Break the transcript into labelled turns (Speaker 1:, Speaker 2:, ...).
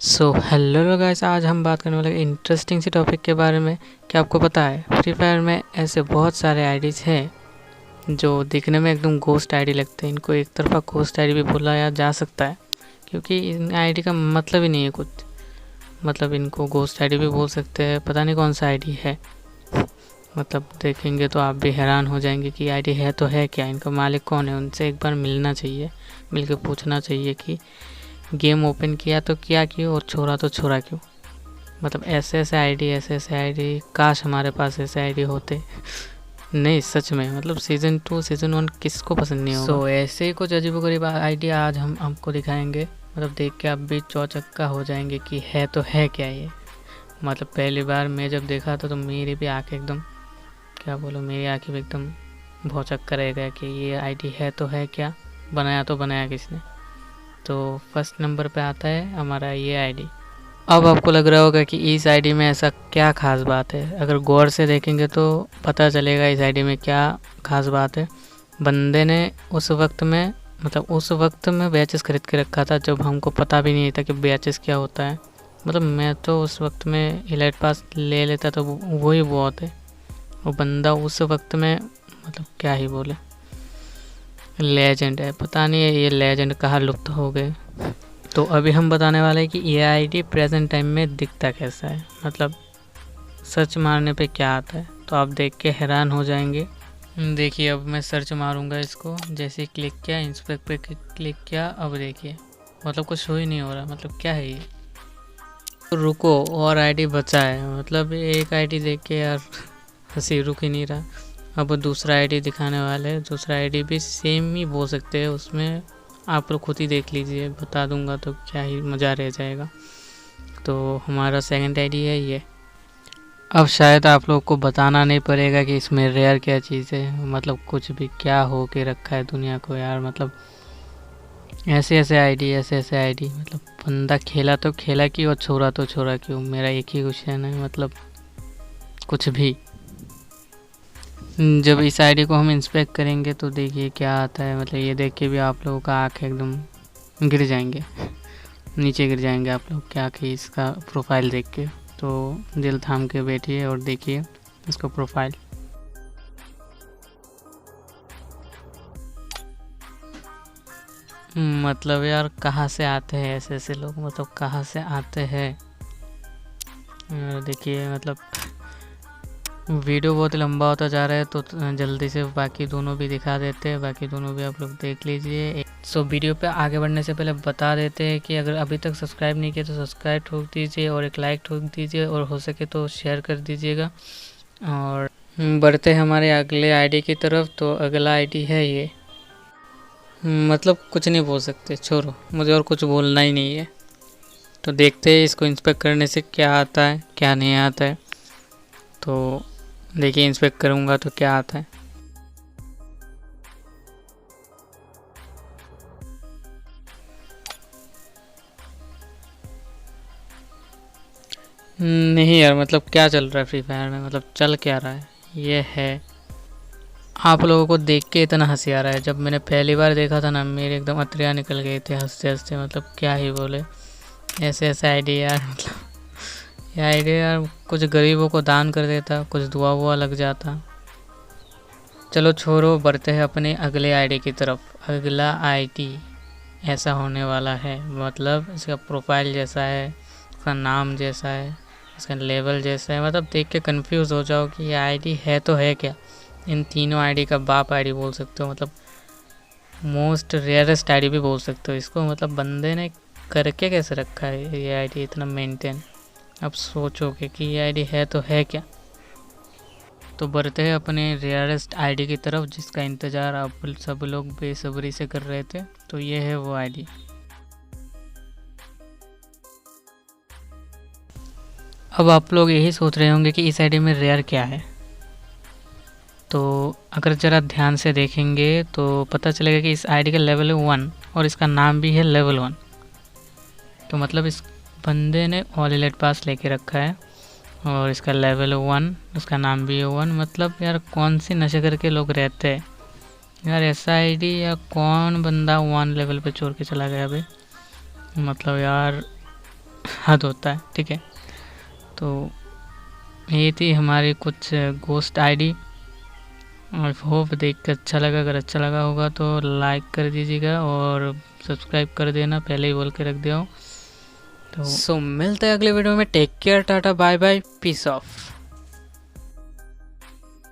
Speaker 1: So hello guys, आज हम बात करने वाले इंटरेस्टिंग सी टॉपिक के बारे में। क्या आपको पता है फ्री फायर में ऐसे बहुत सारे आईडीज़ हैं जो दिखने में एकदम गोस्ट आईडी लगते हैं। इनको एक तरफा गोस्ट आईडी भी बोला जा सकता है, क्योंकि इन आईडी का मतलब ही नहीं है कुछ। मतलब इनको गोस्ट आईडी भी बोल सकते हैं, पता नहीं कौन सा आईडी है। मतलब देखेंगे तो आप भी हैरान हो जाएंगे कि आईडी है तो है क्या, इनका मालिक कौन है। उनसे एक बार मिलना चाहिए, मिल के पूछना चाहिए कि गेम ओपन किया तो क्या क्यों और छोड़ा तो छोड़ा क्यों। मतलब ऐसे ऐसे आईडी काश हमारे पास ऐसे आईडी होते। नहीं सच में, मतलब सीज़न 2 सीज़न 1 किसको पसंद नहीं होगा। ऐसे ही कुछ अजीबोगरीब आइडिया आज हम आपको दिखाएंगे। मतलब देख के आप भी चौचक्का हो जाएंगे कि है तो है क्या ये। मतलब पहली बार मैं जब देखा था तो मेरी भी आँखें एकदम, क्या बोलो, मेरी आँखें भी एकदम भौचक्का रह गया कि ये आईडी है तो है क्या, बनाया तो बनाया किसने। तो फर्स्ट नंबर पे आता है हमारा ये आईडी। अब आपको लग रहा होगा कि इस आईडी में ऐसा क्या खास बात है। अगर गौर से देखेंगे तो पता चलेगा इस आईडी में क्या खास बात है। बंदे ने उस वक्त में बैचेस खरीद के रखा था जब हमको पता भी नहीं था कि बैचेस क्या होता है। मतलब मैं तो उस वक्त में इलाइट पास ले लेता तो वही बहुत है। वो बंदा उस वक्त में मतलब क्या ही बोले, लेजेंड है। पता नहीं ये लेजेंड कहाँ लुप्त हो गए। तो अभी हम बताने वाले हैं कि ये आईडी प्रेजेंट टाइम में दिखता कैसा है, मतलब सर्च मारने पे क्या आता है। तो आप देख के हैरान हो जाएंगे। देखिए अब मैं सर्च मारूंगा इसको, जैसे क्लिक किया, इंस्पेक्ट पे क्लिक किया, अब देखिए मतलब कुछ शो ही नहीं हो रहा। मतलब क्या है ये। तो रुको, और आईडी बचा है। मतलब एक आईडी देख के यार हंसी रुक ही नहीं रहा। अब दूसरा आईडी दिखाने वाले हैं। दूसरा आईडी भी सेम ही बोल सकते हैं, उसमें आप लोग खुद ही देख लीजिए, बता दूंगा तो क्या ही मज़ा रह जाएगा। तो हमारा सेकंड आईडी है ये। अब शायद आप लोग को बताना नहीं पड़ेगा कि इसमें रेयर क्या चीज़ है। मतलब कुछ भी क्या हो के रखा है दुनिया को यार। मतलब ऐसे ऐसे आईडी मतलब बंदा खेला तो खेला क्यों और छोड़ा तो छोड़ा क्यों। मेरा एक ही क्वेश्चन है, मतलब कुछ भी। जब इस आईडी को हम इंस्पेक्ट करेंगे तो देखिए क्या आता है। मतलब ये देख के भी आप लोगों का आँख एकदम गिर जाएंगे, नीचे गिर जाएंगे आप लोग क्या कि इसका प्रोफाइल देख के। तो दिल थाम के बैठिए और देखिए इसको प्रोफाइल। मतलब यार कहाँ से आते हैं ऐसे ऐसे लोग, मतलब कहाँ से आते हैं। देखिए मतलब वीडियो बहुत लंबा होता जा रहा है तो जल्दी से बाकी दोनों भी दिखा देते हैं। बाकी दोनों भी आप लोग देख लीजिए। सो वीडियो पे आगे बढ़ने से पहले बता देते हैं कि अगर अभी तक सब्सक्राइब नहीं किया तो सब्सक्राइब ठोक दीजिए और एक लाइक ठोक दीजिए, और हो सके तो शेयर कर दीजिएगा। और बढ़ते हैं हमारे अगले आईडी की तरफ। तो अगला आईडी है ये। मतलब कुछ नहीं बोल सकते, छोड़ो, मुझे और कुछ बोलना ही नहीं है। तो देखते हैं इसको इंस्पेक्ट करने से क्या आता है क्या नहीं आता है। तो देखिए इंस्पेक्ट करूँगा तो क्या आता है। नहीं यार, मतलब क्या चल रहा है फ्री फायर में, मतलब चल क्या रहा है ये है। आप लोगों को देख के इतना हंसी आ रहा है। जब मैंने पहली बार देखा था ना, मेरे एकदम अतरिया निकल गए थे हंसते हंसते। मतलब क्या ही बोले, ऐसे ऐसे आईडी यार। मतलब ये आईडी यार कुछ गरीबों को दान कर देता, कुछ दुआ वुआ लग जाता। चलो छोड़ो, बढ़ते हैं अपने अगले आईडी की तरफ। अगला आईडी ऐसा होने वाला है, मतलब इसका प्रोफाइल जैसा है, इसका नाम जैसा है, इसका लेवल जैसा है। मतलब देख के कंफ्यूज हो जाओ कि ये आईडी है तो है क्या। इन तीनों आईडी का बाप आईडी बोल सकते हो, मतलब मोस्ट रेयरेस्ट आईडी भी बोल सकते हो इसको। मतलब बंदे ने करके कैसे रखा है ये आईडी इतना मेंटेन। अब सोचोगे कि ये आईडी है तो है क्या। तो बढ़ते हैं अपने रेयरेस्ट आईडी की तरफ, जिसका इंतज़ार आप सब लोग बेसब्री से कर रहे थे। तो ये है वो आईडी। अब आप लोग यही सोच रहे होंगे कि इस आईडी में रेयर क्या है। तो अगर ज़रा ध्यान से देखेंगे तो पता चलेगा कि इस आईडी का लेवल है 1 और इसका नाम भी है लेवल 1। तो मतलब इस बंदे ने ऑल इलाइट पास लेके रखा है और इसका लेवल 1, उसका नाम भी है 1। मतलब यार कौन सी नशे करके लोग रहते हैं यार। ऐसा आईडी या कौन बंदा 1 लेवल पे छोड़ के चला गया भाई। मतलब यार हद होता है, ठीक है। तो ये थी हमारी कुछ गोस्ट आईडी। आई होप देख कर अच्छा लगा। अगर अच्छा लगा होगा तो लाइक कर दीजिएगा और सब्सक्राइब कर देना, पहले ही बोल के रख दिया हूँ। तो मिलते हैं अगले वीडियो में। Take care, tata bye bye, peace of.